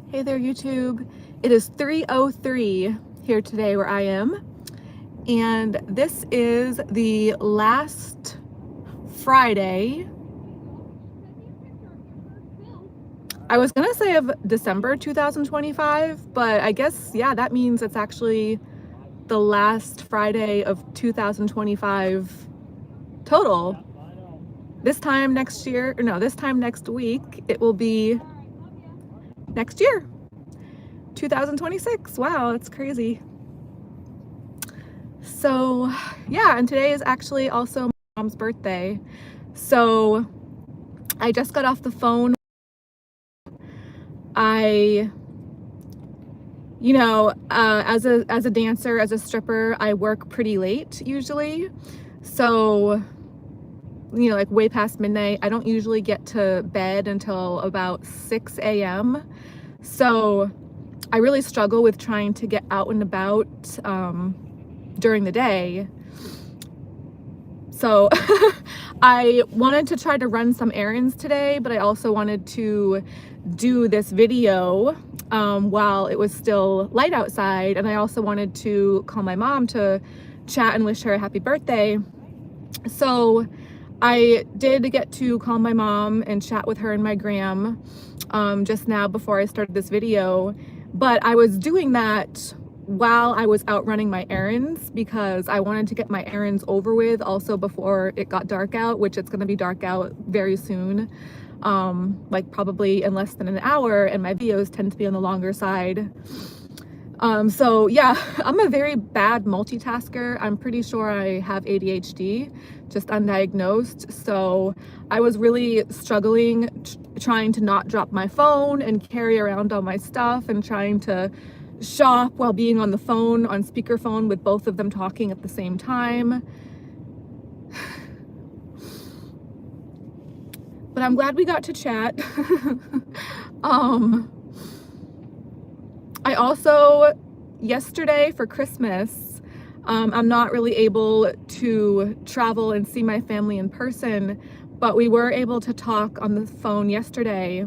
Hey there, YouTube. It is 3:03 here today where I am, and this is the last Friday. I was gonna say of December 2025, but I guess, yeah, that means it's actually the last Friday of 2025 total. This time next year, or no, this time next week, it will be next year, 2026. Wow, that's crazy. So yeah, and today is actually also my mom's birthday. So I just got off the phone. I, as a dancer, as a stripper, I work pretty late usually. So, like way past midnight. I don't usually get to bed until about 6 a.m. So I really struggle with trying to get out and about during the day. So I wanted to try to run some errands today, but I also wanted to do this video while it was still light outside. And I also wanted to call my mom to chat and wish her a happy birthday. So I did get to call my mom and chat with her and my gram just now before I started this video. But I was doing that while I was out running my errands because I wanted to get my errands over with also before it got dark out, which it's going to be dark out very soon, like probably in less than an hour, and my videos tend to be on the longer side. So yeah, I'm a very bad multitasker. I'm pretty sure I have ADHD, just undiagnosed. So I was really struggling trying to not drop my phone and carry around all my stuff and trying to shop while being on the phone, on speakerphone with both of them talking at the same time. But I'm glad we got to chat. I also, yesterday for Christmas, I'm not really able to travel and see my family in person, but we were able to talk on the phone yesterday.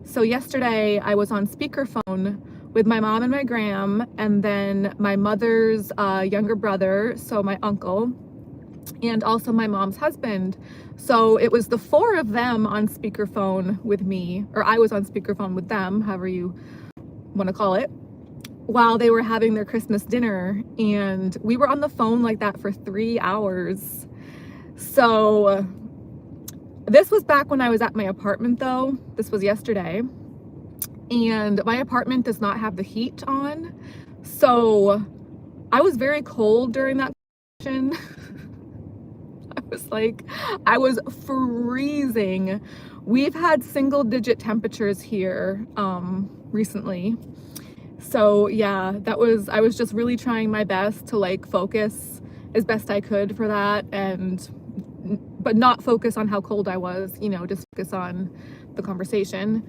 So yesterday I was on speakerphone with my mom and my gram, and then my mother's younger brother, so my uncle, and also my mom's husband. So it was the four of them on speakerphone with me, or I was on speakerphone with them, however you want to call it, while they were having their Christmas dinner. And we were on the phone like that for 3 hours. So this was back when I was at my apartment though. This was yesterday. And my apartment does not have the heat on. So I was very cold during that conversation. I was freezing. We've had single digit temperatures here recently. So yeah, I was just really trying my best to like focus as best I could for that, but not focus on how cold I was, just focus on the conversation.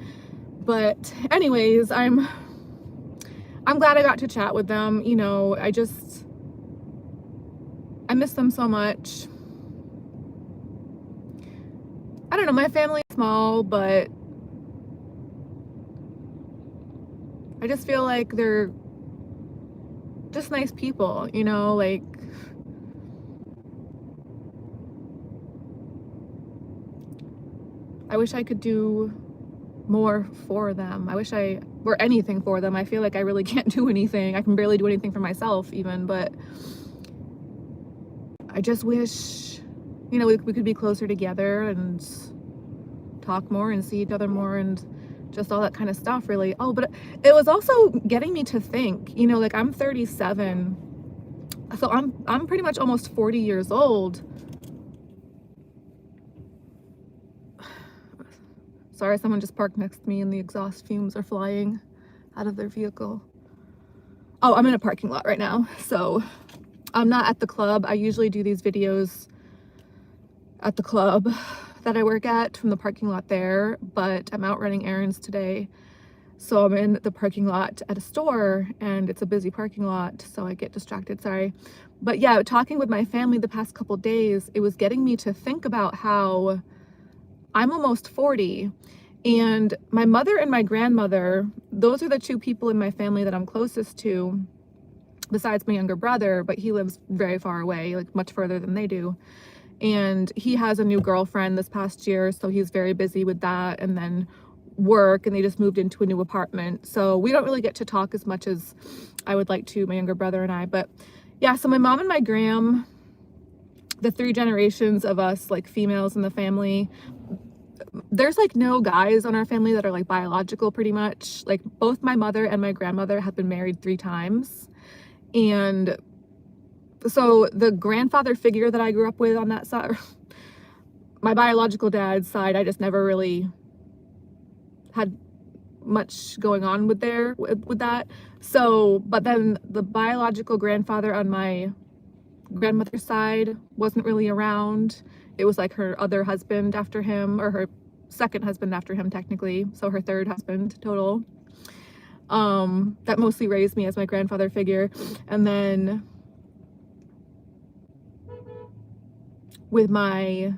But anyways, I'm glad I got to chat with them. I miss them so much. I don't know, my family's small, but I just feel like they're just nice people, like I wish I could do more for them. I wish I were anything for them. I feel like I really can't do anything. I can barely do anything for myself even, but I just wish, we could be closer together and talk more and see each other more and just all that kind of stuff, really. Oh, but it was also getting me to think, like I'm 37, so I'm pretty much almost 40 years old. Sorry, someone just parked next to me and the exhaust fumes are flying out of their vehicle. Oh, I'm in a parking lot right now, so I'm not at the club. I usually do these videos at the club that I work at from the parking lot there, but I'm out running errands today. So I'm in the parking lot at a store and it's a busy parking lot, so I get distracted, sorry. But yeah, talking with my family the past couple days, it was getting me to think about how I'm almost 40 And my mother and my grandmother, those are the two people in my family that I'm closest to, besides my younger brother, but he lives very far away, like much further than they do. And he has a new girlfriend this past year, so he's very busy with that, and then work, and they just moved into a new apartment. So we don't really get to talk as much as I would like to, my younger brother and I. But yeah, so my mom and my gram, the three generations of us, like females in the family, there's like no guys on our family that are like biological pretty much. Like both my mother and my grandmother have been married 3 times. And so the grandfather figure that I grew up with on that side, my biological dad's side, I just never really had much going on with that. So, but then the biological grandfather on my grandmother's side wasn't really around. It was like her other husband after him, or her second husband after him technically, so her third husband total. That mostly raised me as my grandfather figure. And then with my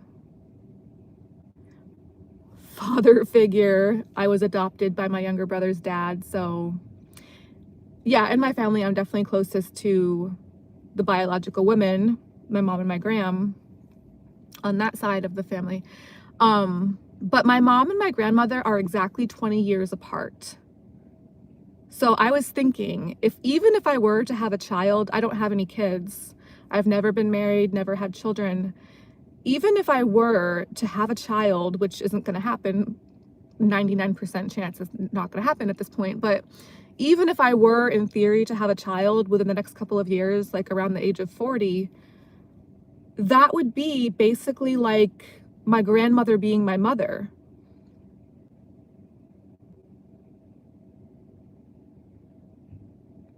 father figure, I was adopted by my younger brother's dad. So yeah, in my family, I'm definitely closest to the biological women, my mom and my gram, on that side of the family. But my mom and my grandmother are exactly 20 years apart. So I was thinking, even if I were to have a child, I don't have any kids. I've never been married, never had children. Even if I were to have a child, which isn't going to happen, 99% chance it's not going to happen at this point, but even if I were in theory to have a child within the next couple of years, like around the age of 40, that would be basically like my grandmother being my mother.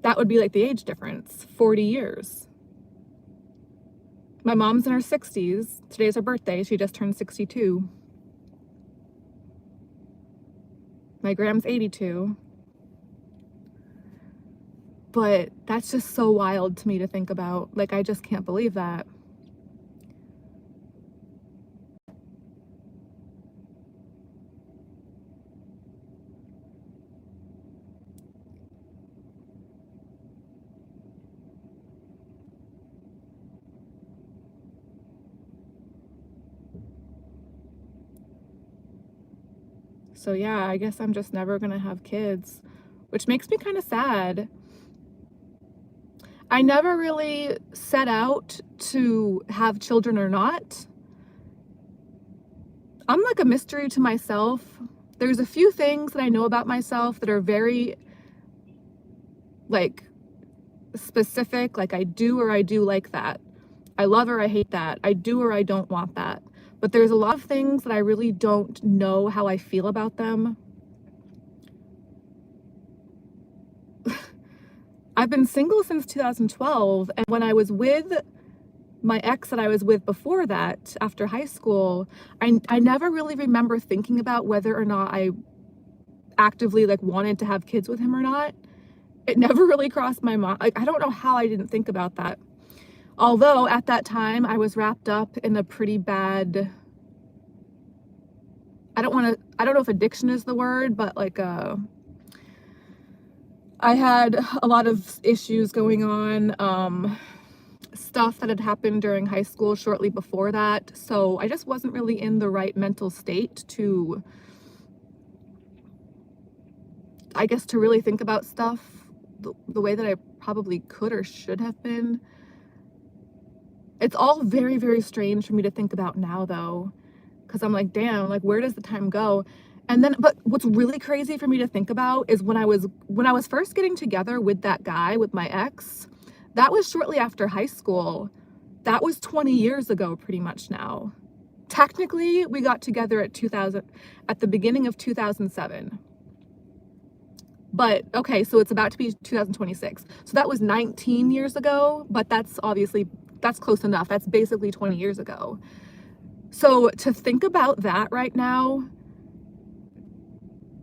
That would be like the age difference, 40 years. My mom's in her 60s. Today's her birthday. She just turned 62. My gram's 82. But that's just so wild to me to think about. Like, I just can't believe that. So yeah, I guess I'm just never gonna have kids, which makes me kind of sad. I never really set out to have children or not. I'm like a mystery to myself. There's a few things that I know about myself that are very like specific, like I do or I do like that. I love or I hate that. I do or I don't want that. But there's a lot of things that I really don't know how I feel about them. I've been single since 2012, and when I was with my ex that I was with before that, after high school, I never really remember thinking about whether or not I actively like wanted to have kids with him or not. It never really crossed my mind. Like, I don't know how I didn't think about that. Although at that time I was wrapped up in a pretty bad, I don't know if addiction is the word, but like I had a lot of issues going on, stuff that had happened during high school shortly before that. So I just wasn't really in the right mental state to, I guess, to really think about stuff the way that I probably could or should have been. It's all very, very strange for me to think about now, though, because I'm like, damn, like, where does the time go? And then, but what's really crazy for me to think about is when I was first getting together with that guy, with my ex, that was shortly after high school. That was 20 years ago, pretty much now. Technically, we got together at the beginning of 2007. But okay, so it's about to be 2026. So that was 19 years ago, but that's close enough. That's basically 20 years ago. So to think about that right now,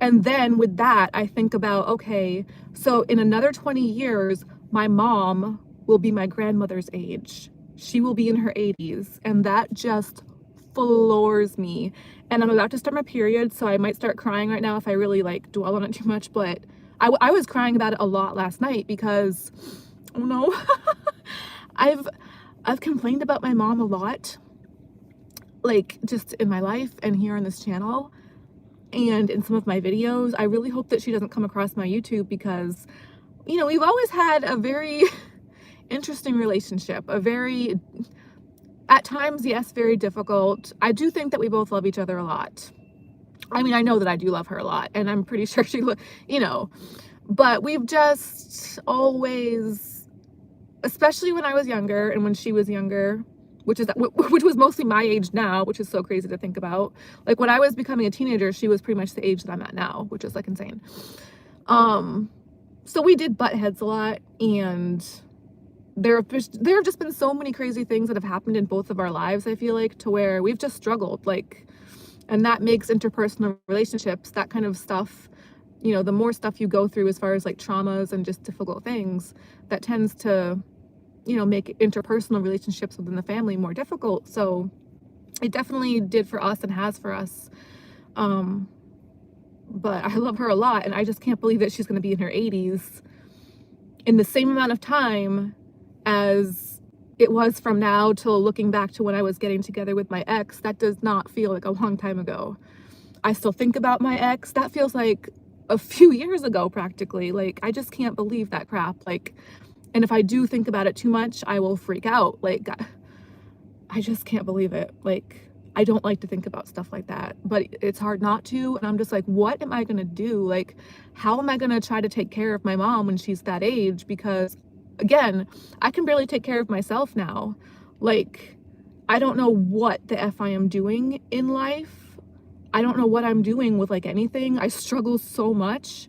and then with that, I think about, okay, so in another 20 years, my mom will be my grandmother's age. She will be in her 80s. And that just floors me. And I'm about to start my period, so I might start crying right now if I really like dwell on it too much, but I was crying about it a lot last night because, oh no, I've complained about my mom a lot, like just in my life and here on this channel and in some of my videos. I really hope that she doesn't come across my YouTube because, you know, we've always had a very interesting relationship, a very, at times, yes, very difficult. I do think that we both love each other a lot. I mean, I know that I do love her a lot, and I'm pretty sure she, you know, but we've just always, especially when I was younger and when she was younger, which was mostly my age now, which is so crazy to think about. Like when I was becoming a teenager, she was pretty much the age that I'm at now, which is like insane. So we did butt heads a lot, and there have just been so many crazy things that have happened in both of our lives, I feel like, to where we've just struggled, like, and that makes interpersonal relationships, that kind of stuff, you know, the more stuff you go through as far as like traumas and just difficult things, that tends to, you know, make interpersonal relationships within the family more difficult. So it definitely did for us and has for us. But I love her a lot, and I just can't believe that she's going to be in her 80s in the same amount of time as it was from now till looking back to when I was getting together with my ex. That does not feel like a long time ago. I still think about my ex. That feels like a few years ago practically. Like, I just can't believe that crap. Like, and if I do think about it too much, I will freak out. Like, I just can't believe it. Like, I don't like to think about stuff like that, but it's hard not to. And I'm just like, what am I gonna do? Like, how am I gonna try to take care of my mom when she's that age? Because again, I can barely take care of myself now. Like, I don't know what the F I am doing in life. I don't know what I'm doing with like anything. I struggle so much.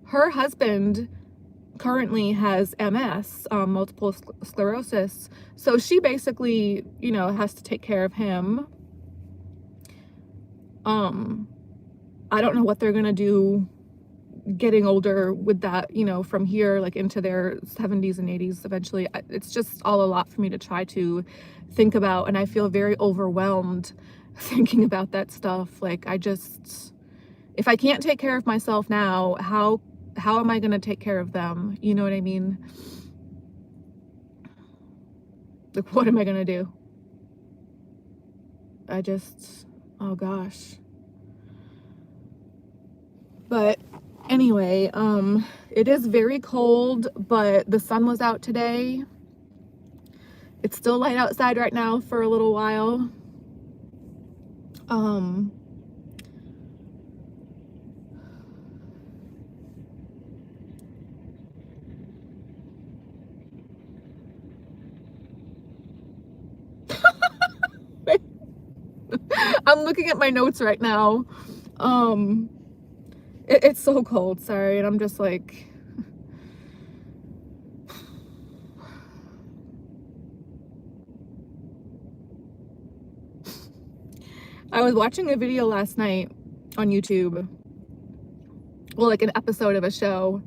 Her husband currently has MS, multiple sclerosis. So she basically, you know, has to take care of him. I don't know what they're gonna do getting older with that, you know, from here, like into their 70s and 80s eventually. It's just all a lot for me to try to think about, and I feel very overwhelmed thinking about that stuff. Like, I just, if I can't take care of myself now, how am I gonna take care of them? You know what I mean? Like, what am I gonna do? I just, oh gosh. But anyway, it is very cold, but the sun was out today. It's still light outside right now for a little while. I'm looking at my notes right now. It's so cold, sorry, and I'm just like, I was watching a video last night on YouTube, well, like an episode of a show.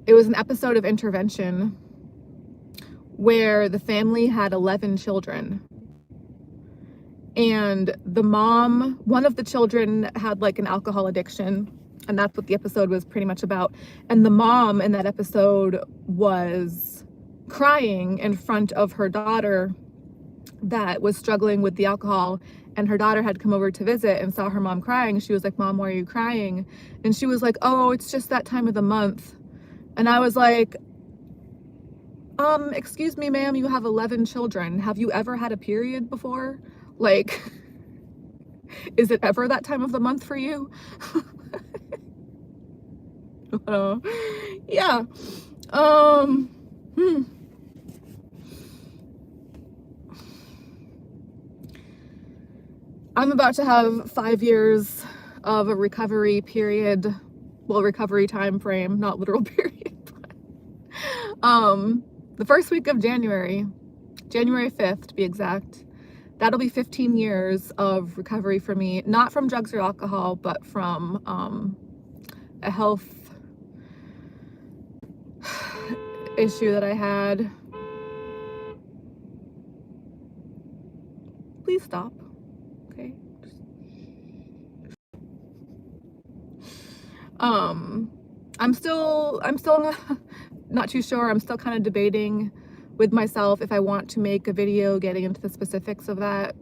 It was an episode of Intervention where the family had 11 children. And the mom, one of the children had like an alcohol addiction, and that's what the episode was pretty much about. And the mom in that episode was crying in front of her daughter that was struggling with the alcohol, and her daughter had come over to visit and saw her mom crying. She was like, "Mom, why are you crying?" And she was like, "Oh, it's just that time of the month." And I was like, excuse me, ma'am, you have 11 children. Have you ever had a period before? Like, is it ever that time of the month for you? Yeah. I'm about to have 5 years of a recovery period. Well, recovery time frame, not literal period. The first week of January 5th to be exact. That'll be 15 years of recovery for me, not from drugs or alcohol, but from a health issue that I had. Please stop. Okay. I'm still not too sure. I'm still kind of debating with myself if I want to make a video getting into the specifics of that.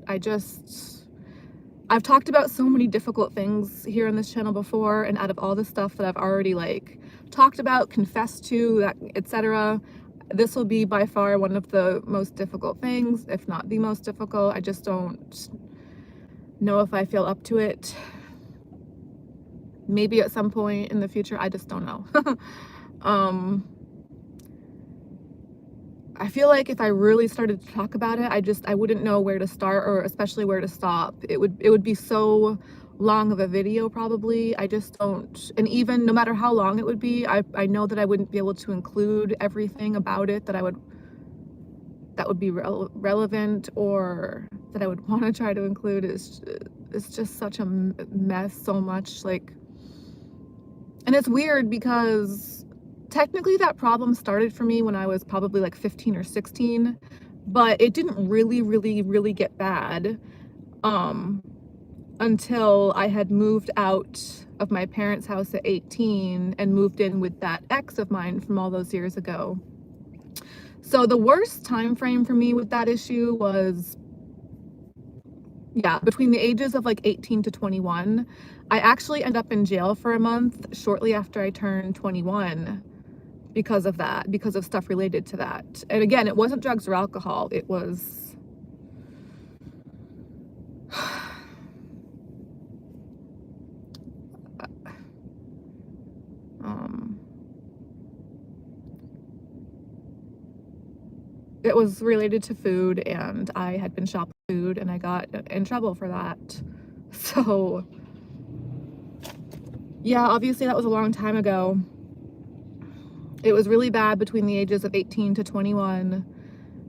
I've talked about so many difficult things here on this channel before, and out of all the stuff that I've already like talked about, confessed to, that etc., this will be by far one of the most difficult things, if not the most difficult. I just don't know if I feel up to it. Maybe at some point in the future, I just don't know. I feel like if I really started to talk about it, I wouldn't know where to start, or especially where to stop. It would be so long of a video probably. I just don't, and even no matter how long it would be, I know that I wouldn't be able to include everything about it that would be relevant, or that I would want to try to include. It's just such a mess, so much, like, and it's weird because technically that problem started for me when I was probably like 15 or 16, but it didn't really get bad until I had moved out of my parents' house at 18 and moved in with that ex of mine from all those years ago. So the worst time frame for me with that issue was, yeah, between the ages of like 18 to 21. I actually ended up in jail for a month shortly after I turned 21 because of that, because of stuff related to that. And again, it wasn't drugs or alcohol, it was it was related to food, and I had been shopping food and I got in trouble for that. So yeah, obviously that was a long time ago. It was really bad between the ages of 18 to 21.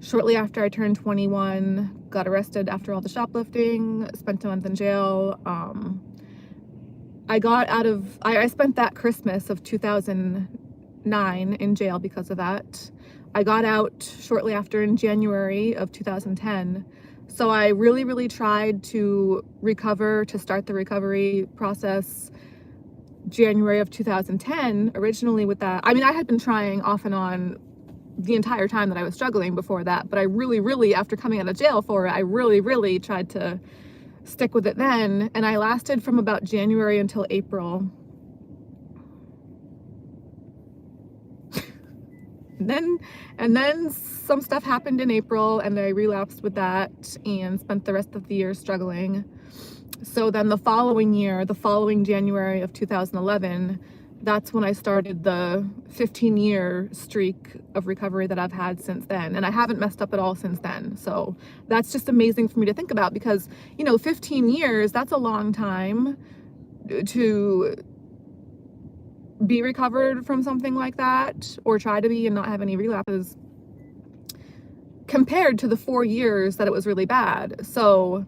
Shortly after I turned 21, got arrested after all the shoplifting, spent a month in jail. I got out of, I spent that Christmas of 2009 in jail because of that. I got out shortly after in January of 2010. So I really tried to recover, to start the recovery process January of 2010, originally with that. I mean, I had been trying off and on the entire time that I was struggling before that, but I really, after coming out of jail for it, I really tried to stick with it then, and I lasted from about January until April. and then some stuff happened in April, and I relapsed with that and spent the rest of the year struggling. So then the following year, the following January of 2011, that's when I started the 15-year streak of recovery that I've had since then. And I haven't messed up at all since then. So that's just amazing for me to think about, because, you know, 15 years, that's a long time to be recovered from something like that, or try to be and not have any relapses, compared to the 4 years that it was really bad. So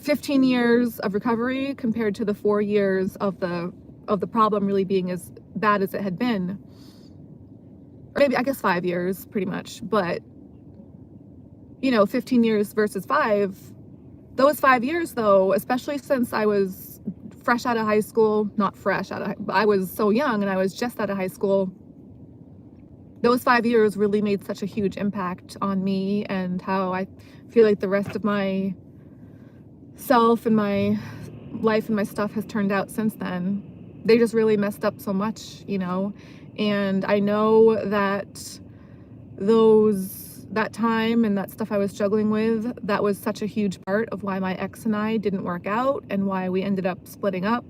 15 years of recovery compared to the 4 years of the problem really being as bad as it had been. Or maybe, I guess 5 years pretty much, but you know, 15 years versus 5. Those 5 years though, especially since I was fresh out of high school, not fresh out of, I was so young and I was just out of high school. Those 5 years really made such a huge impact on me and how I feel like the rest of my self and my life and my stuff has turned out since then. They just really messed up so much, you know. And I know that that time and that stuff I was struggling with, that was such a huge part of why my ex and I didn't work out and why we ended up splitting up.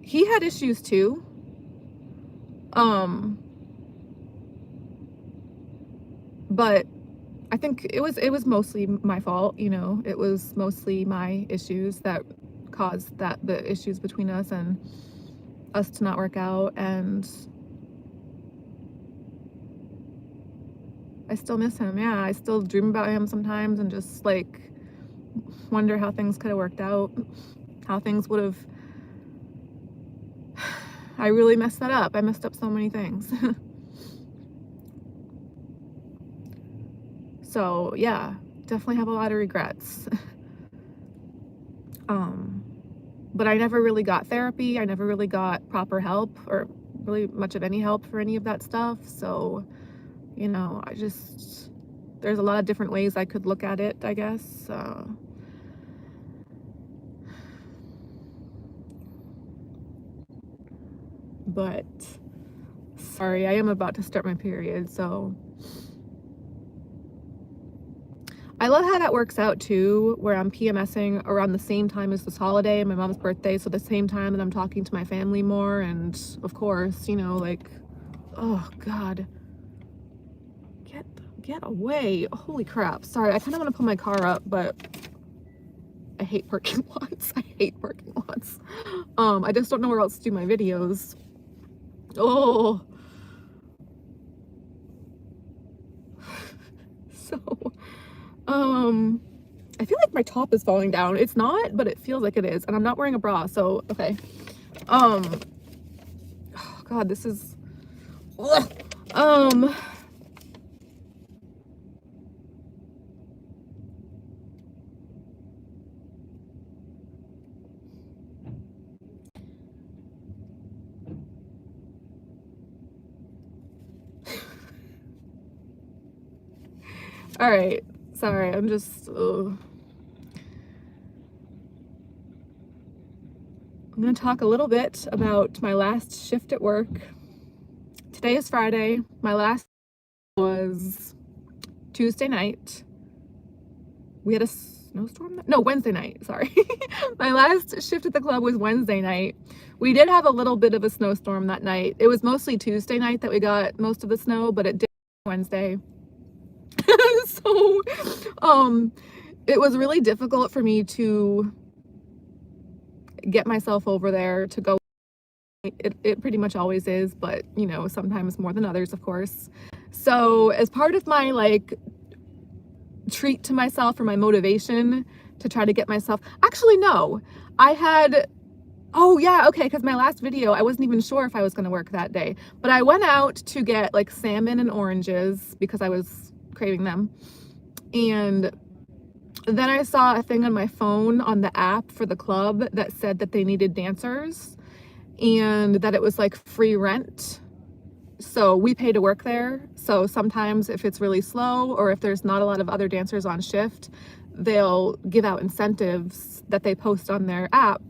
He had issues too. But I think it was mostly my fault, you know. It was mostly my issues that caused the issues between us and us to not work out. And I still miss him. Yeah, I still dream about him sometimes and just like wonder how things could have worked out, how things would have I really messed that up. I messed up so many things. So yeah, definitely have a lot of regrets. But I never really got therapy. I never really got proper help or really much of any help for any of that stuff. So, you know, there's a lot of different ways I could look at it, I guess. But sorry, I am about to start my period, so I love how that works out too, where I'm PMSing around the same time as this holiday, my mom's birthday, so the same time that I'm talking to my family more, and of course, you know, like, oh God, get away. Holy crap. Sorry, I kind of want to pull my car up, but I hate parking lots. I hate parking lots. I just don't know where else to do my videos. Oh. So, I feel like my top is falling down. It's not, but it feels like it is. And I'm not wearing a bra, so, okay. Oh God, this is, ugh. All right, sorry, I'm just, I'm gonna talk a little bit about my last shift at work. Today is Friday. My last was Tuesday night. We had a snowstorm? No, Wednesday night, sorry. My last shift at the club was Wednesday night. We did have a little bit of a snowstorm that night. It was mostly Tuesday night that we got most of the snow, but it did Wednesday. So, it was really difficult for me to get myself over there to go. It pretty much always is, but you know, sometimes more than others, of course. So as part of my like treat to myself or my motivation to try to get myself, actually no, I had, oh yeah, okay, because my last video I wasn't even sure if I was going to work that day, but I went out to get like salmon and oranges because I was craving them. And then I saw a thing on my phone on the app for the club that said that they needed dancers and that it was like free rent. So we pay to work there. So sometimes if it's really slow or if there's not a lot of other dancers on shift, they'll give out incentives that they post on their app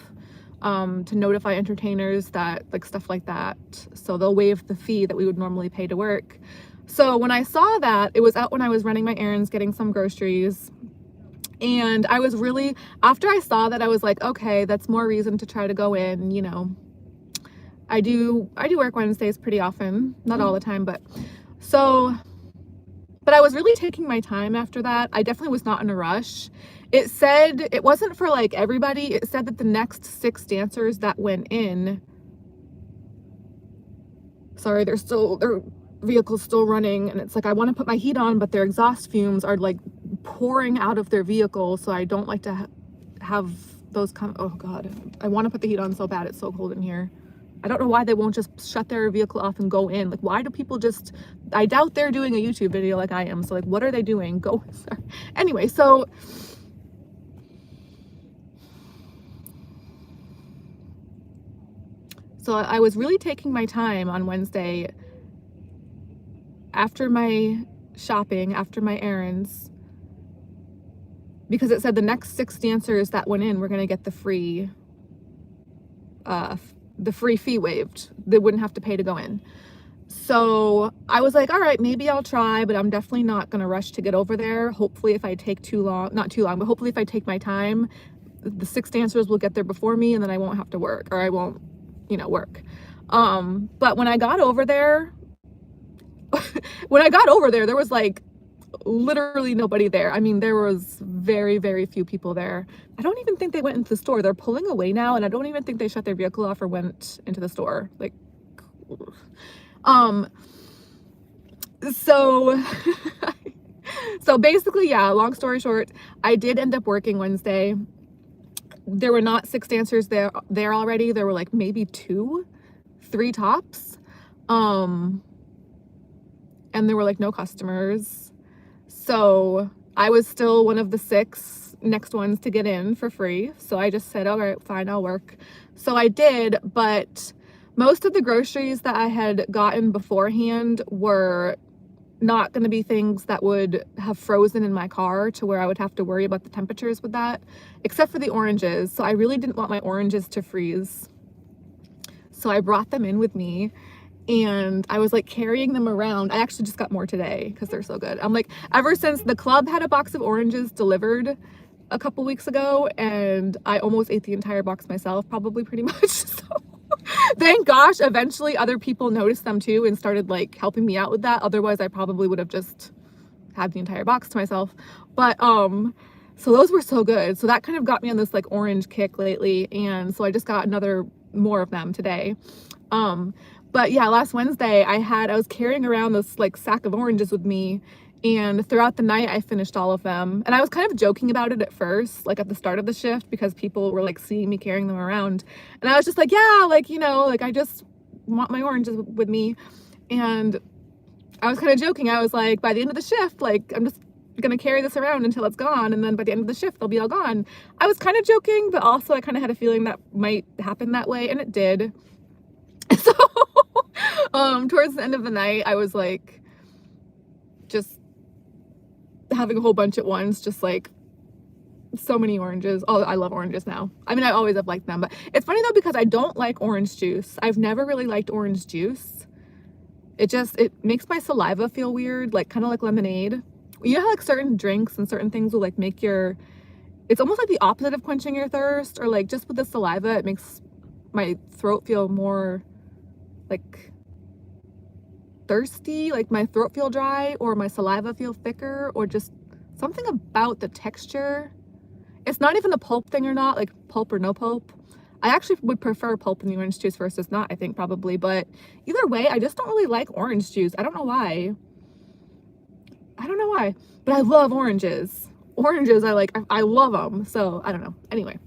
to notify entertainers, that like stuff like that. So they'll waive the fee that we would normally pay to work. So when I saw that, it was out when I was running my errands, getting some groceries. And I was really, after I saw that, I was like, okay, that's more reason to try to go in, you know. I do work Wednesdays pretty often, not all the time, but I was really taking my time after that. I definitely was not in a rush. It said, it wasn't for like everybody. It said that the next 6 dancers that went in, sorry, their vehicle's still running, and it's like I want to put my heat on, but their exhaust fumes are like pouring out of their vehicle, so I don't like to have those oh God, I want to put the heat on so bad. It's so cold in here. I don't know why they won't just shut their vehicle off and go in. Like, why do people just, I doubt they're doing a YouTube video like I am, so like what are they doing? Go, sorry. Anyway, so I was really taking my time on Wednesday after my shopping, after my errands, because it said the next 6 dancers that went in were going to get the free fee waived. They wouldn't have to pay to go in. So I was like, all right, maybe I'll try, but I'm definitely not going to rush to get over there. Hopefully if I take not too long, but hopefully if I take my time, the 6 dancers will get there before me and then I won't have to work, or I won't, you know, work. But when I got over there, there was like literally nobody there. I mean, there was very, very few people there. I don't even think they went into the store. They're pulling away now, and I don't even think they shut their vehicle off or went into the store. Like, so so basically, yeah, long story short, I did end up working Wednesday. There were not 6 dancers there already. There were like maybe 2, 3 tops. And there were like no customers. So I was still one of the 6 next ones to get in for free. So I just said, all right, fine, I'll work. So I did, but most of the groceries that I had gotten beforehand were not going to be things that would have frozen in my car to where I would have to worry about the temperatures with that, except for the oranges. So I really didn't want my oranges to freeze. So I brought them in with me and I was like carrying them around. I actually just got more today because they're so good. I'm like, ever since the club had a box of oranges delivered a couple weeks ago, and I almost ate the entire box myself, probably pretty much. So thank gosh, eventually other people noticed them too and started like helping me out with that. Otherwise I probably would have just had the entire box to myself. But so those were so good. So that kind of got me on this like orange kick lately, and so I just got more of them today. But yeah, last Wednesday I was carrying around this like sack of oranges with me, and throughout the night I finished all of them. And I was kind of joking about it at first, like at the start of the shift, because people were like seeing me carrying them around. And I was just like, yeah, like, you know, like I just want my oranges with me. And I was kind of joking. I was like, by the end of the shift, like I'm just gonna carry this around until it's gone, and then by the end of the shift they'll be all gone. I was kind of joking, but also I kind of had a feeling that might happen that way, and it did. So towards the end of the night I was like just having a whole bunch at once, just like so many oranges. Oh, I love oranges now. I mean, I always have liked them, but it's funny though because I don't like orange juice. I've never really liked orange juice. It makes my saliva feel weird, like kind of like lemonade. You know how like certain drinks and certain things will like make it's almost like the opposite of quenching your thirst, or like just with the saliva it makes my throat feel more like thirsty, like my throat feel dry, or my saliva feel thicker, or just something about the texture. It's not even a pulp thing or not, like pulp or no pulp. I actually would prefer pulp in the orange juice versus not, I think, probably. But either way, I just don't really like orange juice. I don't know why. But I love oranges. Oranges, I love them. So I don't know. Anyway,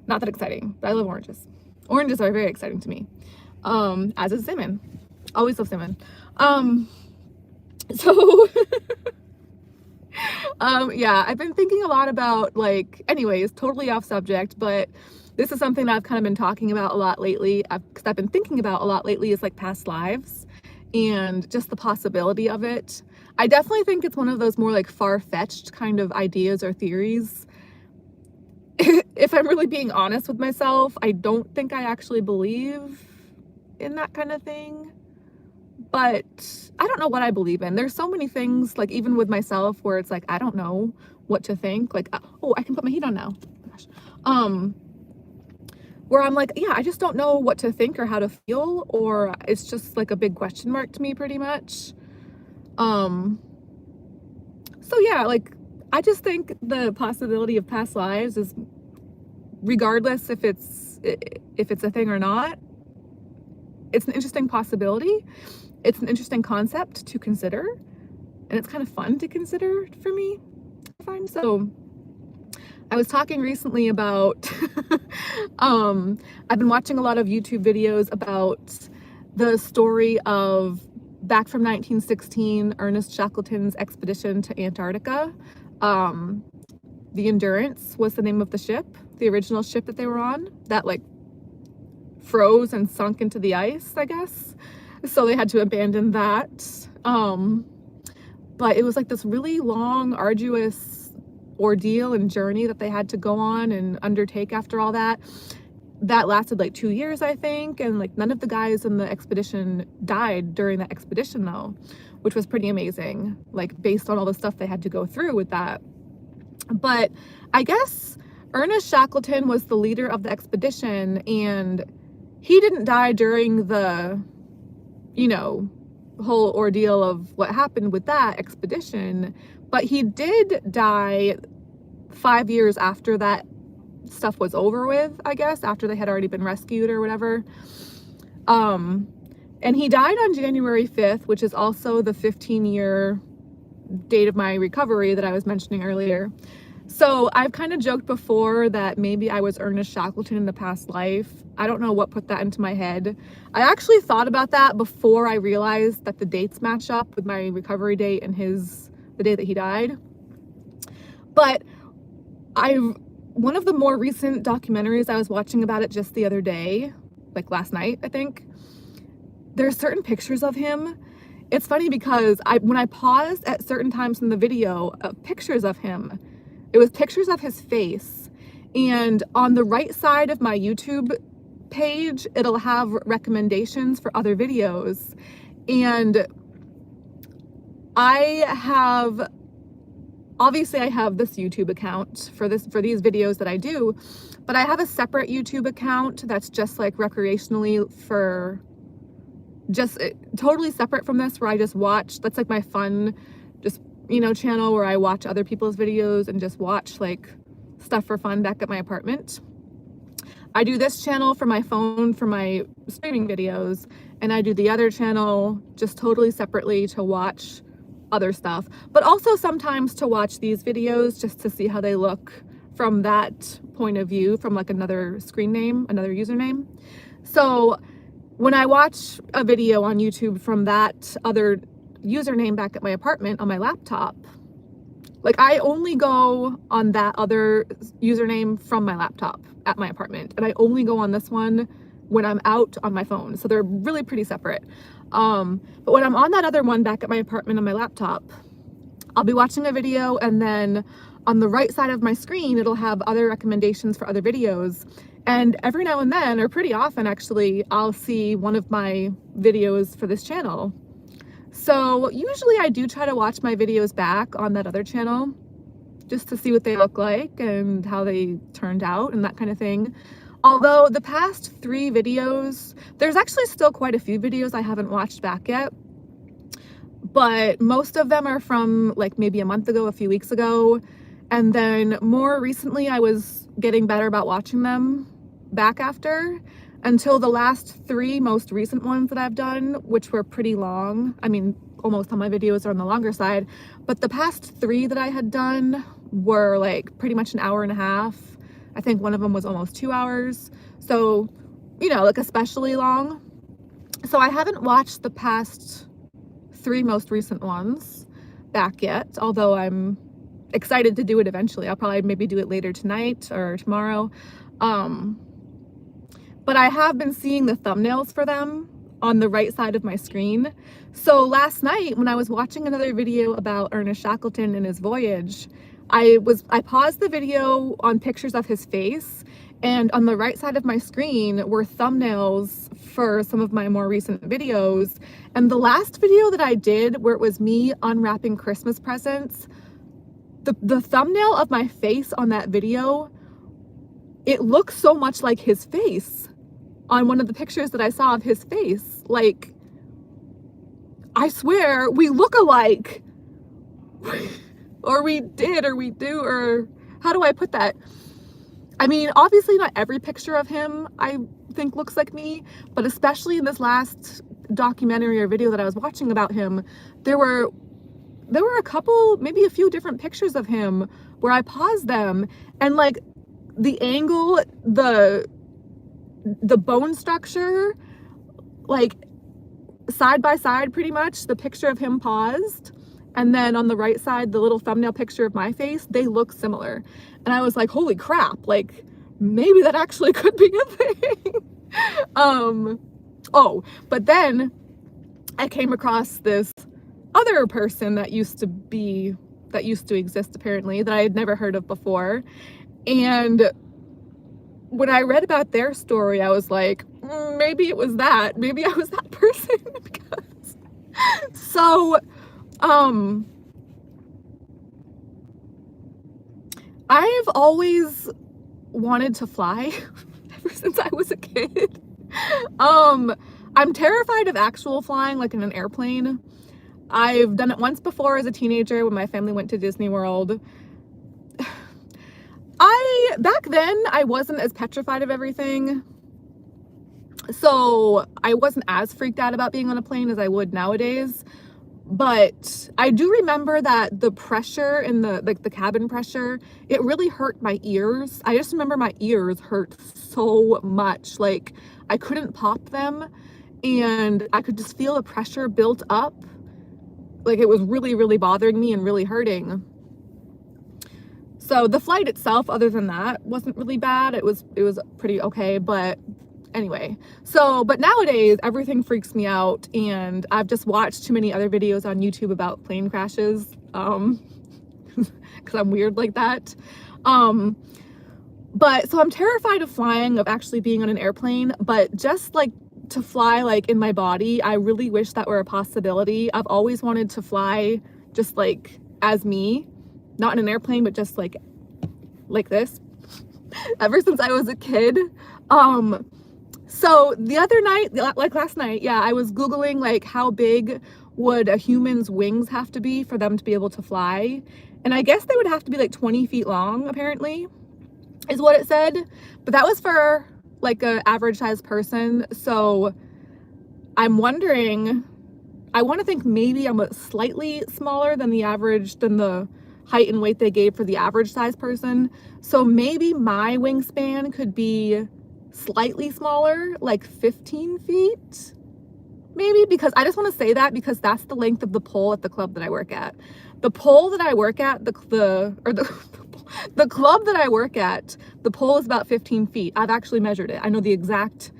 not that exciting, but I love oranges. Oranges are very exciting to me. As is salmon. Always love salmon. So yeah, I've been thinking a lot about, like, anyways, totally off subject, but this is something that I've kind of been talking about a lot lately, because I've been thinking about a lot lately, is like past lives and just the possibility of it. I definitely think it's one of those more like far-fetched kind of ideas or theories. If I'm really being honest with myself, I don't think I actually believe in that kind of thing. But I don't know what I believe in. There's so many things, like even with myself, where it's like I don't know what to think. Like, oh, I can put my heat on now. Oh my gosh. Where I'm like, yeah, I just don't know what to think or how to feel, or it's just like a big question mark to me, pretty much. So yeah, like I just think the possibility of past lives is, regardless if it's a thing or not, it's an interesting possibility. It's an interesting concept to consider, and it's kind of fun to consider for me, I find. So I was talking recently about I've been watching a lot of YouTube videos about the story of, back from 1916, Ernest Shackleton's expedition to Antarctica. The Endurance was the name of the ship, the original ship that they were on, that like froze and sunk into the ice, I guess. So they had to abandon that. But it was like this really long, arduous ordeal and journey that they had to go on and undertake after all that. That lasted like 2 years, I think, and like none of the guys in the expedition died during that expedition though, which was pretty amazing, like based on all the stuff they had to go through with that. But I guess Ernest Shackleton was the leader of the expedition, and he didn't die during the, you know, whole ordeal of what happened with that expedition, but he did die 5 years after that stuff was over with, I guess, after they had already been rescued or whatever. And he died on January 5th, which is also the 15-year date of my recovery that I was mentioning earlier. So I've kind of joked before that maybe I was Ernest Shackleton in the past life. I don't know what put that into my head. I actually thought about that before I realized that the dates match up with my recovery date and the day that he died. But one of the more recent documentaries, I was watching about it just the other day, like last night, I think. There's certain pictures of him. It's funny because when I paused at certain times in the video of pictures of him, it was pictures of his face. And on the right side of my YouTube page, it'll have recommendations for other videos. And obviously I have this YouTube account for these videos that I do, but I have a separate YouTube account that's just like recreationally for just totally separate from this, where I just watch. That's like my fun, just, channel where I watch other people's videos and just watch like stuff for fun back at my apartment. I do this channel for my phone for my streaming videos, and I do the other channel just totally separately to watch other stuff, but also sometimes to watch these videos just to see how they look from that point of view, from like another screen name, another username. So when I watch a video on YouTube from that other username back at my apartment on my laptop, like I only go on that other username from my laptop at my apartment, and I only go on this one when I'm out on my phone. So they're really pretty separate. But when I'm on that other one back at my apartment on my laptop, I'll be watching a video, and then on the right side of my screen, it'll have other recommendations for other videos. And every now and then, or pretty often actually, I'll see one of my videos for this channel. So usually I do try to watch my videos back on that other channel just to see what they look like and how they turned out and that kind of thing. Although the past 3 videos, there's actually still quite a few videos I haven't watched back yet, but most of them are from like maybe a month ago, a few weeks ago. And then more recently, I was getting better about watching them back after, until the last 3 most recent ones that I've done, which were pretty long. I mean, almost all my videos are on the longer side, but the past 3 that I had done were like pretty much an hour and a half. I think one of them was almost 2 hours. So, like especially long. So I haven't watched the past 3 most recent ones back yet, although I'm excited to do it eventually. I'll probably maybe do it later tonight or tomorrow. But I have been seeing the thumbnails for them on the right side of my screen. So last night when I was watching another video about Ernest Shackleton and his voyage, I paused the video on pictures of his face, and on the right side of my screen were thumbnails for some of my more recent videos. And the last video that I did, where it was me unwrapping Christmas presents, the thumbnail of my face on that video, it looks so much like his face on one of the pictures that I saw of his face. Like, I swear we look alike. Or we did, or we do, or how do I put that? I mean, obviously not every picture of him I think looks like me, but especially in this last documentary or video that I was watching about him, there were a couple, maybe a few different pictures of him where I paused them, and like the angle, the bone structure, like side by side pretty much, the picture of him paused, and then on the right side, the little thumbnail picture of my face, they look similar. And I was like, holy crap, like maybe that actually could be a thing. But then I came across this other person that used to exist apparently, that I had never heard of before. And when I read about their story, I was like, maybe it was that. Maybe I was that person. So, I've always wanted to fly ever since I was a kid. I'm terrified of actual flying, like in an airplane. I've done it once before as a teenager when my family went to Disney World. Back then, I wasn't as petrified of everything. So I wasn't as freaked out about being on a plane as I would nowadays. But I do remember that the pressure in the, like the cabin pressure, it really hurt my ears. I just remember my ears hurt so much. Like I couldn't pop them and I could just feel the pressure built up. Like it was really, really bothering me and really hurting. So the flight itself, other than that, wasn't really bad. It was pretty okay, but anyway. So, but nowadays everything freaks me out, and I've just watched too many other videos on YouTube about plane crashes, because I'm weird like that. But so I'm terrified of flying, of actually being on an airplane, but just like to fly like in my body, I really wish that were a possibility. I've always wanted to fly just like as me, not in an airplane, but just like this, ever since I was a kid. So the other night, like last night, yeah, I was Googling like how big would a human's wings have to be for them to be able to fly. And I guess they would have to be like 20 feet long, apparently, is what it said. But that was for like an average sized person. So I'm wondering, I want to think maybe I'm slightly smaller than the average, than the height and weight they gave for the average size person. So maybe my wingspan could be slightly smaller, like 15 feet, maybe, because I just want to say that because that's the length of the pole at the club that I work at. The pole that I work at, the club that I work at, the pole is about 15 feet. I've actually measured it. I know the exact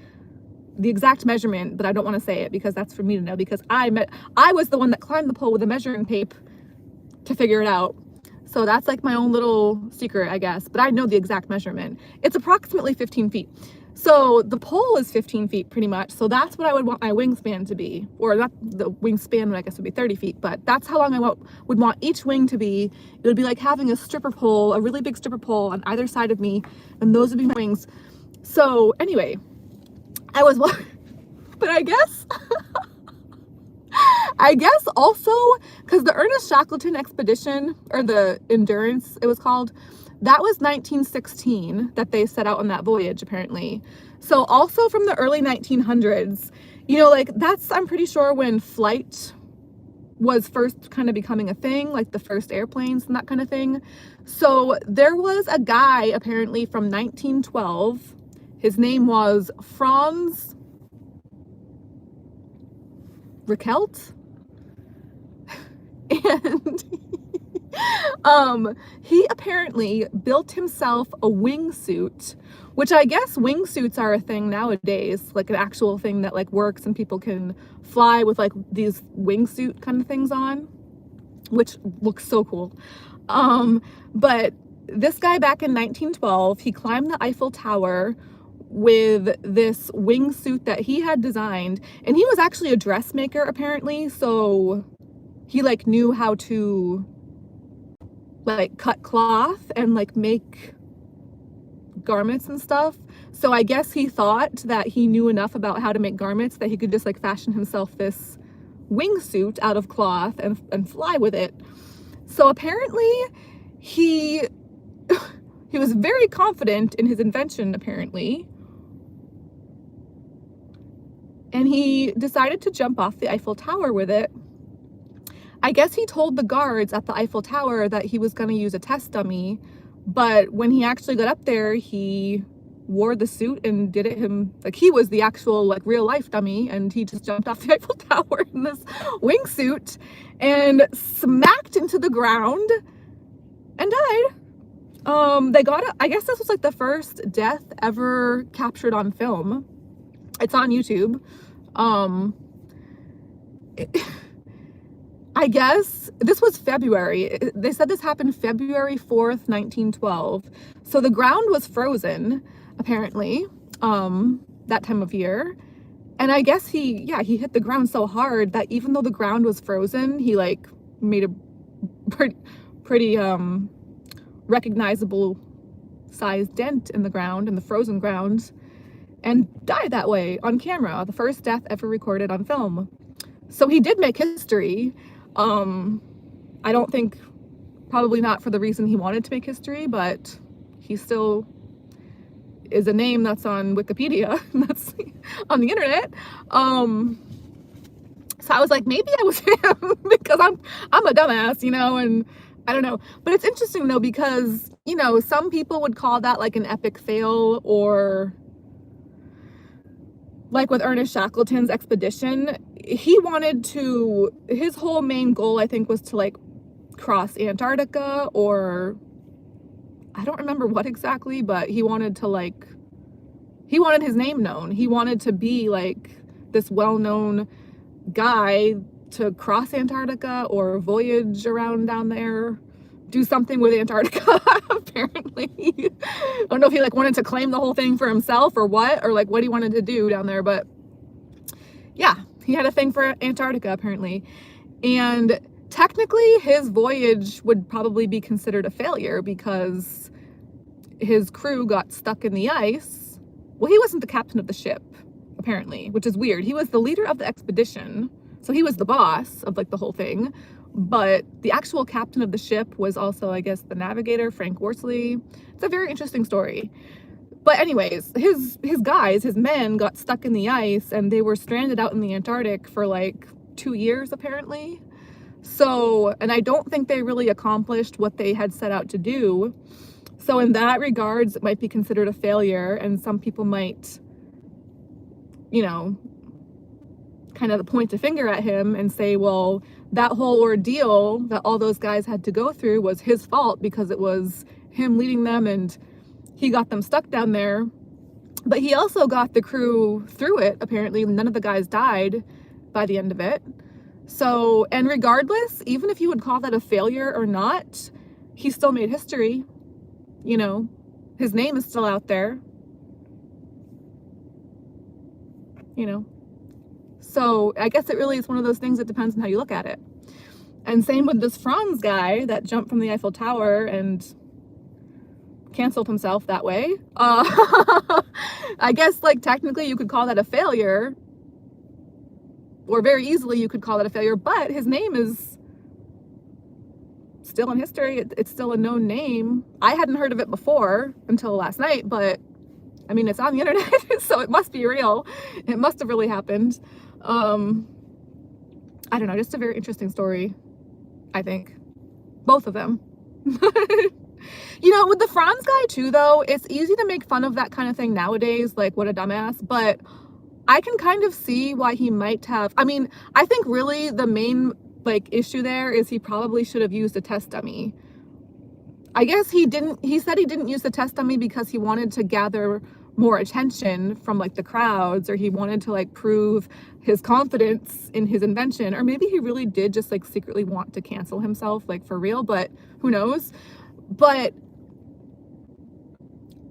measurement, but I don't want to say it because that's for me to know, because I was the one that climbed the pole with a measuring tape to figure it out. So that's like my own little secret, I guess, but I know the exact measurement. It's approximately 15 feet. So the pole is 15 feet pretty much. So that's what I would want my wingspan to be, or not the wingspan, I guess would be 30 feet, but that's how long I would want each wing to be. It would be like having a stripper pole, a really big stripper pole on either side of me, and those would be my wings. So anyway, but I guess also because the Ernest Shackleton expedition, or the Endurance it was called, that was 1916 that they set out on that voyage apparently. So also from the early 1900s, you know, like that's, I'm pretty sure, when flight was first kind of becoming a thing, like the first airplanes and that kind of thing. So there was a guy apparently from 1912. His name was Franz Rickelt. And he apparently built himself a wingsuit, which I guess wingsuits are a thing nowadays, like an actual thing that like works and people can fly with like these wingsuit kind of things on, which looks so cool. But this guy back in 1912, he climbed the Eiffel Tower with this wingsuit that he had designed, and he was actually a dressmaker apparently, so he like knew how to like cut cloth and like make garments and stuff. So I guess he thought that he knew enough about how to make garments that he could just like fashion himself this wingsuit out of cloth and fly with it. So apparently he was very confident in his invention apparently, and he decided to jump off the Eiffel Tower with it. I guess he told the guards at the Eiffel Tower that he was going to use a test dummy, but when he actually got up there, he wore the suit and did it like he was the actual like real life dummy, and he just jumped off the Eiffel Tower in this wingsuit and smacked into the ground and died. They got it. I guess this was like the first death ever captured on film. It's on YouTube. I guess this was February. They said this happened February 4th, 1912. So the ground was frozen, apparently, that time of year. And I guess he hit the ground so hard that even though the ground was frozen, he like made a pretty recognizable sized dent in the ground, in the frozen ground, and died that way on camera. The first death ever recorded on film. So he did make history. I don't think, probably not for the reason he wanted to make history, but he still is a name that's on Wikipedia, that's on the internet. So I was like, maybe I was him because I'm a dumbass, you know, and I don't know. But it's interesting though, because, you know, some people would call that like an epic fail, or like with Ernest Shackleton's expedition, he wanted to, his whole main goal, I think, was to like cross Antarctica, or I don't remember what exactly, but he wanted to like, he wanted his name known. He wanted to be like this well-known guy to cross Antarctica or voyage around down there, do something with Antarctica, apparently. I don't know if he like wanted to claim the whole thing for himself or what he wanted to do down there, but yeah, he had a thing for Antarctica apparently. And technically his voyage would probably be considered a failure because his crew got stuck in the ice. Well, he wasn't the captain of the ship, apparently, which is weird. He was the leader of the expedition, so he was the boss of like the whole thing, but the actual captain of the ship was also, I guess, the navigator, Frank Worsley. It's a very interesting story. But anyways, his guys, his men got stuck in the ice, and they were stranded out in the Antarctic for like 2 years apparently. So, and I don't think they really accomplished what they had set out to do. So in that regards, it might be considered a failure, and some people might, you know, kind of point a finger at him and say, well, that whole ordeal that all those guys had to go through was his fault because it was him leading them and he got them stuck down there. But he also got the crew through it. Apparently, none of the guys died by the end of it. So, and regardless, even if you would call that a failure or not, he still made history. You know, his name is still out there. You know, so I guess it really is one of those things that depends on how you look at it. And same with this Franz guy that jumped from the Eiffel Tower and canceled himself that way. I guess like technically you could call that a failure, or very easily you could call that a failure, but his name is still in history. It's still a known name. I hadn't heard of it before until last night, but I mean, it's on the internet, so it must be real. It must have really happened. I don't know, just a very interesting story, I think. Both of them. You know, with the Franz guy too, though, it's easy to make fun of that kind of thing nowadays, like, what a dumbass, but I can kind of see why he might have, I mean, I think really the main, like, issue there is he probably should have used a test dummy. I guess he said he didn't use the test dummy because he wanted to gather more attention from like the crowds, or he wanted to like prove his confidence in his invention, or maybe he really did just like secretly want to cancel himself, like for real, but who knows. But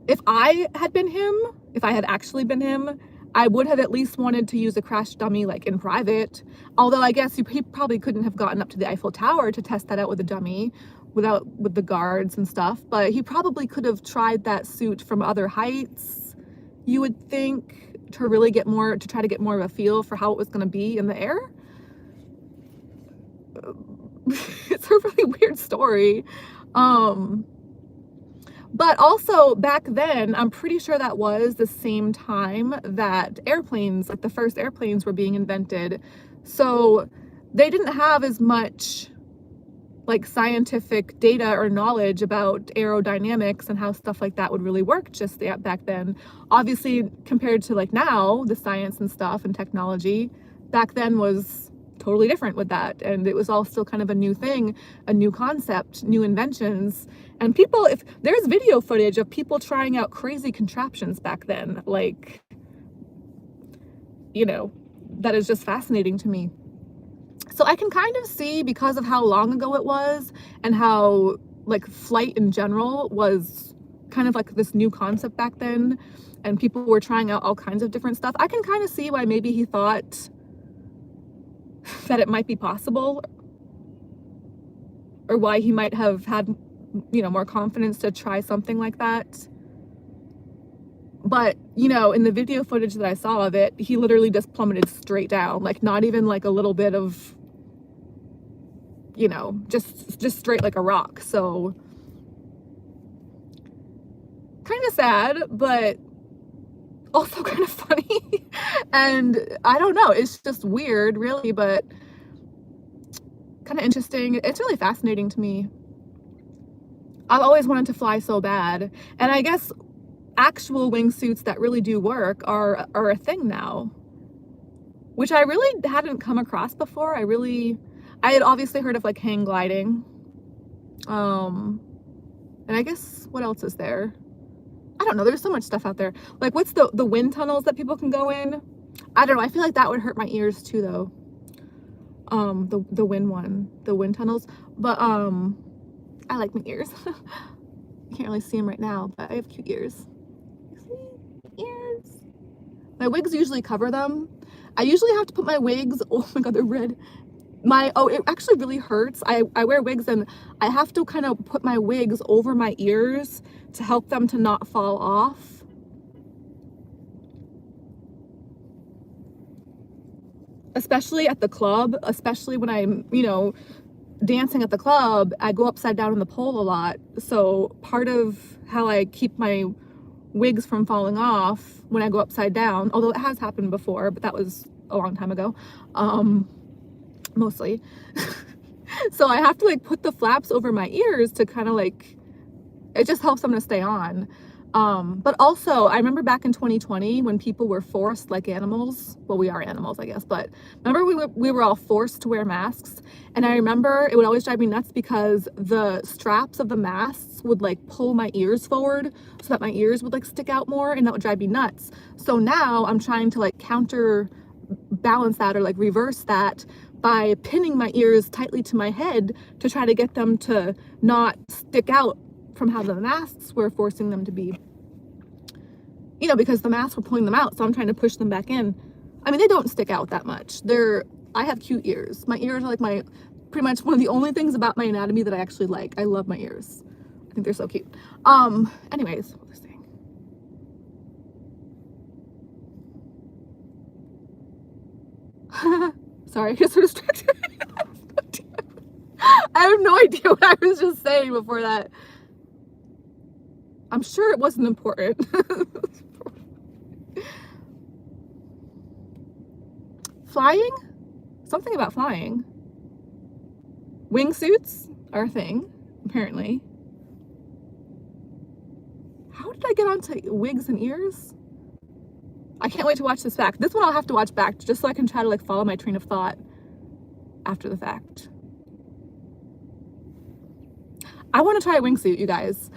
if I had been him, if I had actually been him, I would have at least wanted to use a crash dummy like in private. Although I guess he probably couldn't have gotten up to the Eiffel Tower to test that out with a dummy with the guards and stuff, but he probably could have tried that suit from other heights, you would think, to really get more, to try to get more of a feel for how it was going to be in the air. It's a really weird story. But also back then, I'm pretty sure that was the same time that airplanes, like the first airplanes, were being invented. So they didn't have as much like scientific data or knowledge about aerodynamics and how stuff like that would really work just back then. Obviously, compared to like now, the science and stuff and technology back then was totally different with that. And it was all still kind of a new thing, a new concept, new inventions. And people, if there's video footage of people trying out crazy contraptions back then, like, you know, that is just fascinating to me. So I can kind of see, because of how long ago it was and how like flight in general was kind of like this new concept back then, and people were trying out all kinds of different stuff, I can kind of see why maybe he thought that it might be possible, or why he might have had, you know, more confidence to try something like that. But, you know, in the video footage that I saw of it, he literally just plummeted straight down, like not even like a little bit of, you know, just straight like a rock. So kind of sad, but also kind of funny. And I don't know, it's just weird, really, but kind of interesting. It's really fascinating to me. I've always wanted to fly so bad. And I guess actual wingsuits that really do work are a thing now, which I really hadn't come across before. I had obviously heard of like hang gliding. And I guess what else is there? I don't know. There's so much stuff out there. Like, what's the wind tunnels that people can go in? I don't know. I feel like that would hurt my ears too, though. The wind tunnels. But I like my ears. You can't really see them right now, but I have cute ears. You see? Ears. My wigs usually cover them. I usually have to put my wigs. Oh my god, they're red. It actually really hurts. I wear wigs and I have to kind of put my wigs over my ears to help them to not fall off. Especially at the club, especially when I'm, dancing at the club, I go upside down on the pole a lot. So part of how I keep my wigs from falling off when I go upside down, although it has happened before, but that was a long time ago, mostly. So I have to like put the flaps over my ears to kind of like, it just helps them to stay on. But also I remember back in 2020 when people were forced like animals, well, we are animals, I guess, but remember we were all forced to wear masks. And I remember it would always drive me nuts because the straps of the masks would like pull my ears forward so that my ears would like stick out more, and that would drive me nuts. So now I'm trying to like counterbalance that or like reverse that by pinning my ears tightly to my head to try to get them to not stick out from how the masks were forcing them to be. Because the masks were pulling them out, so I'm trying to push them back in. I mean, they don't stick out that much. I have cute ears. My ears are like pretty much one of the only things about my anatomy that I actually like. I love my ears. I think they're so cute. Anyways, what was I saying? Sorry, I get so distracted. I have no idea what I was just saying before that. I'm sure it wasn't important. Flying? Something about flying. Wingsuits are a thing, apparently. How did I get onto wigs and ears? I can't wait to watch this back. This one I'll have to watch back just so I can try to like follow my train of thought after the fact. I want to try a wingsuit, you guys.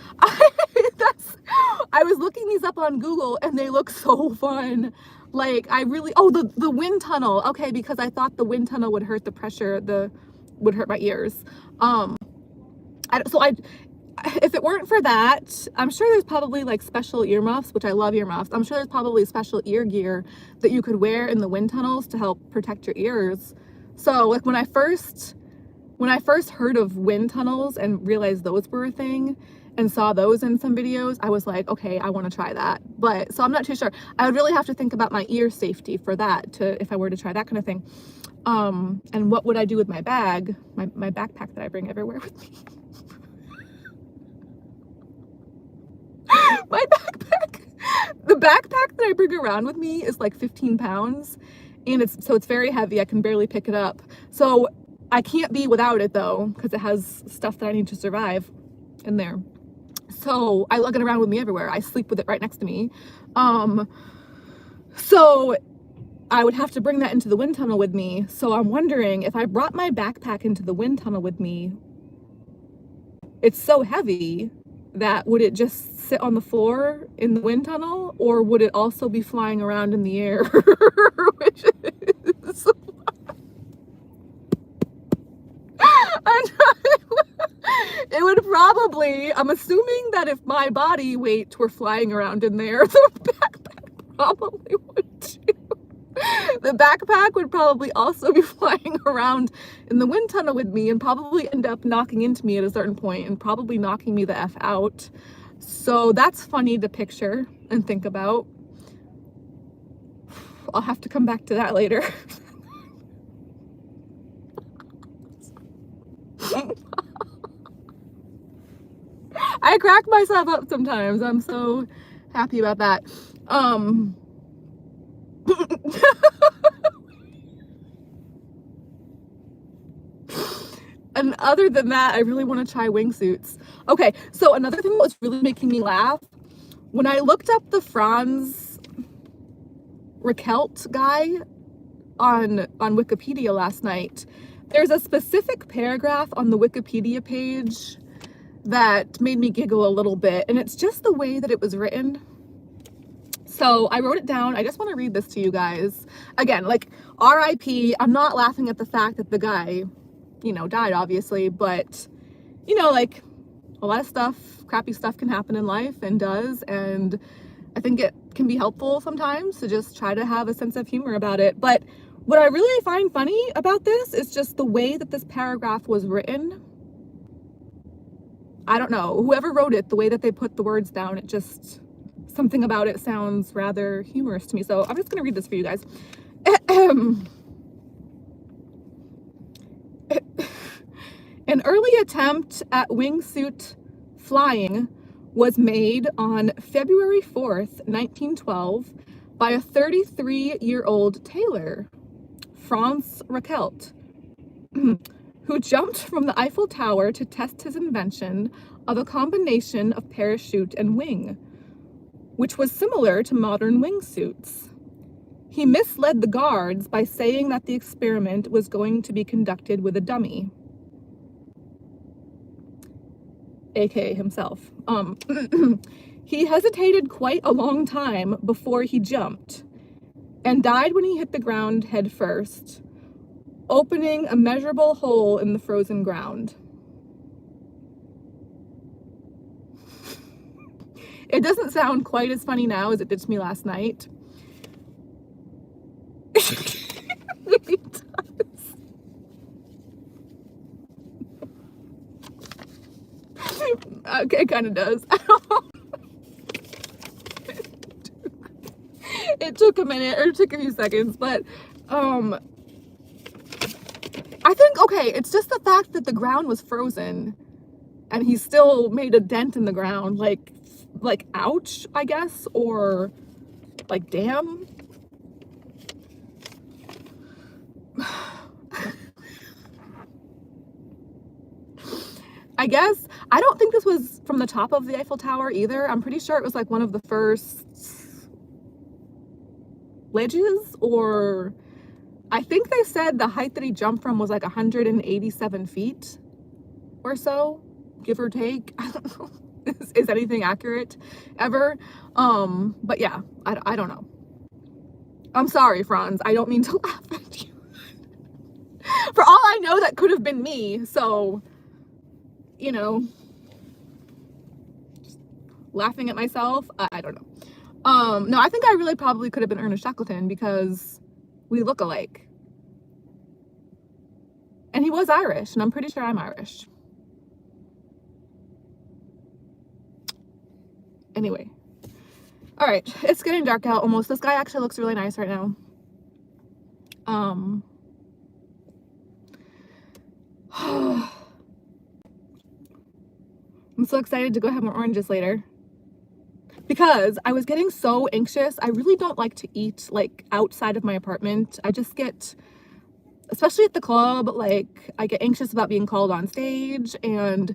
I was looking these up on Google and they look so fun. Like the wind tunnel. Okay, because I thought the wind tunnel would hurt the pressure, would hurt my ears. If it weren't for that, I'm sure there's probably like special earmuffs, which I love earmuffs. I'm sure there's probably special ear gear that you could wear in the wind tunnels to help protect your ears. So like when I first heard of wind tunnels and realized those were a thing and saw those in some videos, I was like, okay, I want to try that. But so I'm not too sure. I would really have to think about my ear safety for that if I were to try that kind of thing. And what would I do with my bag, my backpack that I bring everywhere with me? My backpack. The backpack that I bring around with me is like 15 pounds and it's very heavy. I can barely pick it up. So I can't be without it though, because it has stuff that I need to survive in there. So I lug it around with me everywhere. I sleep with it right next to me. So I would have to bring that into the wind tunnel with me. So I'm wondering if I brought my backpack into the wind tunnel with me, it's so heavy that would it just sit on the floor in the wind tunnel, or would it also be flying around in the air? Which is it would probably, I'm assuming that if my body weight were flying around in there, the backpack probably would too. The backpack would probably also be flying around in the wind tunnel with me and probably end up knocking into me at a certain point and probably knocking me the F out. So that's funny to picture and think about. I'll have to come back to that later. I crack myself up sometimes. I'm so happy about that. And other than that, I really want to try wingsuits. Okay, so another thing that was really making me laugh, when I looked up the Franz Rackelt guy on Wikipedia last night, there's a specific paragraph on the Wikipedia page that made me giggle a little bit, and it's just the way that it was written. So I wrote it down. I just want to read this to you guys. Again, like, RIP, I'm not laughing at the fact that the guy, you know, died, obviously, but, you know, like, a lot of stuff, crappy stuff can happen in life, and does, and I think it can be helpful sometimes to just try to have a sense of humor about it. But what I really find funny about this is just the way that this paragraph was written. I don't know, whoever wrote it, the way that they put the words down, it just, something about it sounds rather humorous to me. So I'm just gonna read this for you guys. An early attempt at wingsuit flying was made on February 4th, 1912 by a 33-year-old tailor, Franz Rackelt, who jumped from the Eiffel Tower to test his invention of a combination of parachute and wing, which was similar to modern wingsuits. He misled the guards by saying that the experiment was going to be conducted with a dummy, aka himself. He hesitated quite a long time before he jumped, and died when he hit the ground head first, opening a measurable hole in the frozen ground. It doesn't sound quite as funny now as it did to me last night. It does. Okay, it kind of does. It took a minute, or it took a few seconds, but I think, okay, it's just the fact that the ground was frozen and he still made a dent in the ground, like ouch, I guess, or like damn. I guess, I don't think this was from the top of the Eiffel Tower either. I'm pretty sure it was like one of the first ledges, or I think they said the height that he jumped from was like 187 feet or so, give or take. I don't know. Is anything accurate ever? But yeah, I don't know. I'm sorry, Franz. I don't mean to laugh at you. For all I know, that could have been me. So, you know, just laughing at myself. I don't know. No, I think I really probably could have been Ernest Shackleton because we look alike. And he was Irish, and I'm pretty sure I'm Irish. Anyway. All right, it's getting dark out almost. This guy actually looks really nice right now. I'm so excited to go have more oranges later, because I was getting so anxious. I really don't like to eat like outside of my apartment. I just get, especially at the club, like I get anxious about being called on stage, and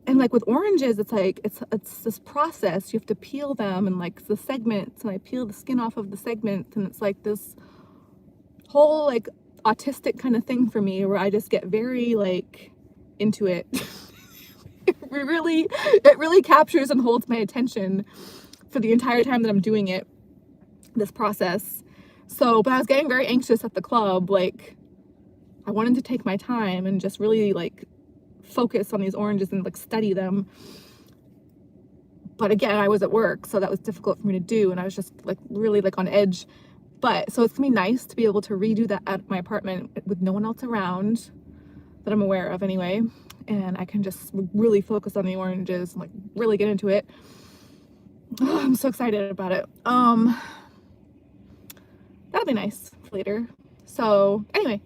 like with oranges, it's like it's this process. You have to peel them, and like the segments, and I peel the skin off of the segments, and it's like this whole like autistic kind of thing for me, where I just get very like into it. It really captures and holds my attention for the entire time that I'm doing it, this process. So, but I was getting very anxious at the club. Like, I wanted to take my time and just really like focus on these oranges and like study them. But again, I was at work, so that was difficult for me to do, and I was just like really like on edge. But so it's gonna be nice to be able to redo that at my apartment with no one else around that I'm aware of anyway, and I can just really focus on the oranges and like really get into it. Oh, I'm so excited about it. That'll be nice for later. So anyway,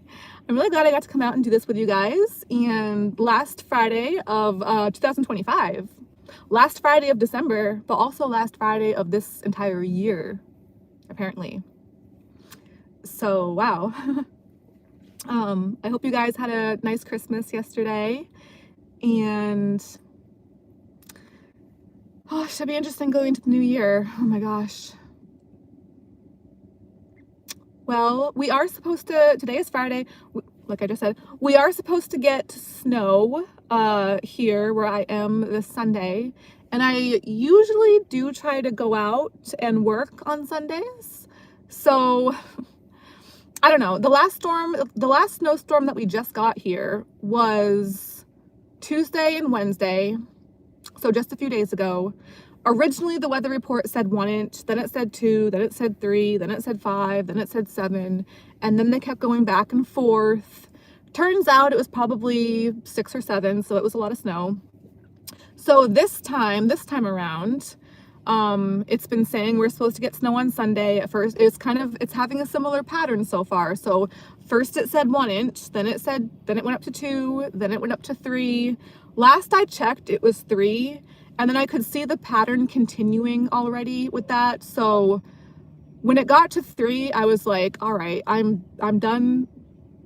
I'm really glad I got to come out and do this with you guys. And last Friday of 2025, last Friday of December, but also last Friday of this entire year, apparently. So wow. I hope you guys had a nice Christmas yesterday, and oh, should be interesting going into the new year. Oh my gosh. Well, we are supposed to, today is Friday, like I just said, we are supposed to get snow here where I am this Sunday, and I usually do try to go out and work on Sundays. So I don't know, the last snowstorm that we just got here was Tuesday and Wednesday, so just a few days ago. Originally, the weather report said 1 inch, then it said 2, then it said 3, then it said 5, then it said 7, and then they kept going back and forth. Turns out it was probably 6 or 7, so it was a lot of snow. So this time around, it's been saying we're supposed to get snow on Sunday. At first, it's having a similar pattern so far. So first it said 1 inch, then it went up to 2, then it went up to 3. Last I checked, it was 3. And then I could see the pattern continuing already with that. So when it got to 3, I was like, all right, I'm done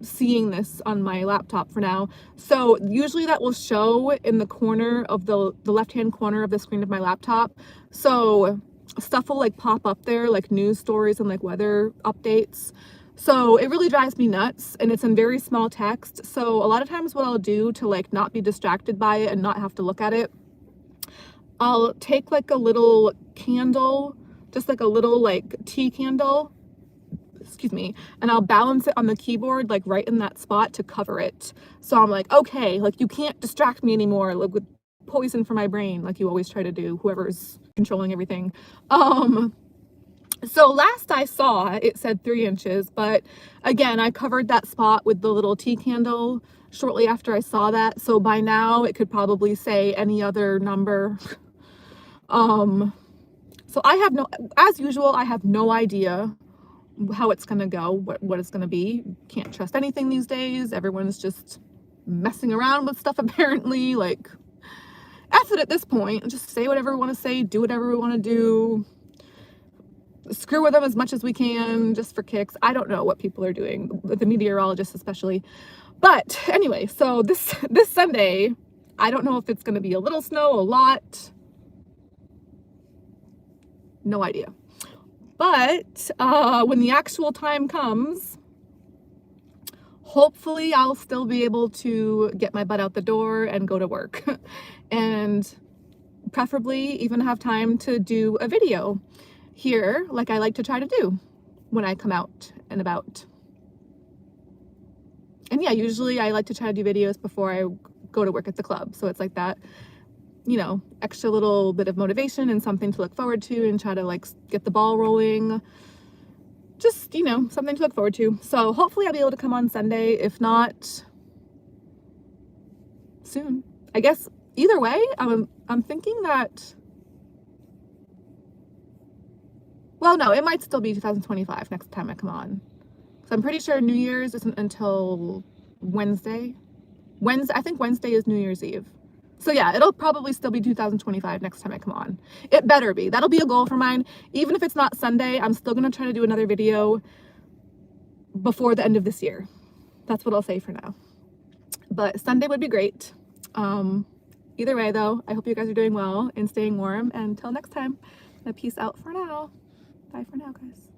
seeing this on my laptop for now. So usually that will show in the corner of the left-hand corner of the screen of my laptop. So stuff will like pop up there, like news stories and like weather updates. So it really drives me nuts, and it's in very small text. So a lot of times what I'll do to like not be distracted by it and not have to look at it, I'll take like a little candle, just like a little like tea candle, excuse me, and I'll balance it on the keyboard like right in that spot to cover it. So I'm like, okay, like you can't distract me anymore, like with poison for my brain, like you always try to do, whoever's controlling everything. So last I saw, it said 3 inches, but again, I covered that spot with the little tea candle shortly after I saw that. So by now it could probably say any other number. So as usual, I have no idea how it's gonna go, what it's gonna be. Can't trust anything these days. Everyone's just messing around with stuff apparently. Like, F it at this point. Just say whatever we want to say, do whatever we want to do. Screw with them as much as we can, just for kicks. I don't know what people are doing, the meteorologists especially. But anyway, so this Sunday, I don't know if it's gonna be a little snow, a lot. No idea. But when the actual time comes, hopefully I'll still be able to get my butt out the door and go to work. And preferably even have time to do a video here, like I like to try to do when I come out and about. And yeah, usually I like to try to do videos before I go to work at the club. So it's like that, you know, extra little bit of motivation and something to look forward to and try to like get the ball rolling. Just, you know, something to look forward to. So hopefully I'll be able to come on Sunday. If not, soon. I guess either way, I'm thinking that, well, no, it might still be 2025 next time I come on. So I'm pretty sure New Year's isn't until Wednesday. I think Wednesday is New Year's Eve. So yeah, it'll probably still be 2025 next time I come on. It better be. That'll be a goal for mine. Even if it's not Sunday, I'm still gonna try to do another video before the end of this year. That's what I'll say for now. But Sunday would be great. Either way though, I hope you guys are doing well and staying warm. And until next time, peace out for now. Bye for now, guys.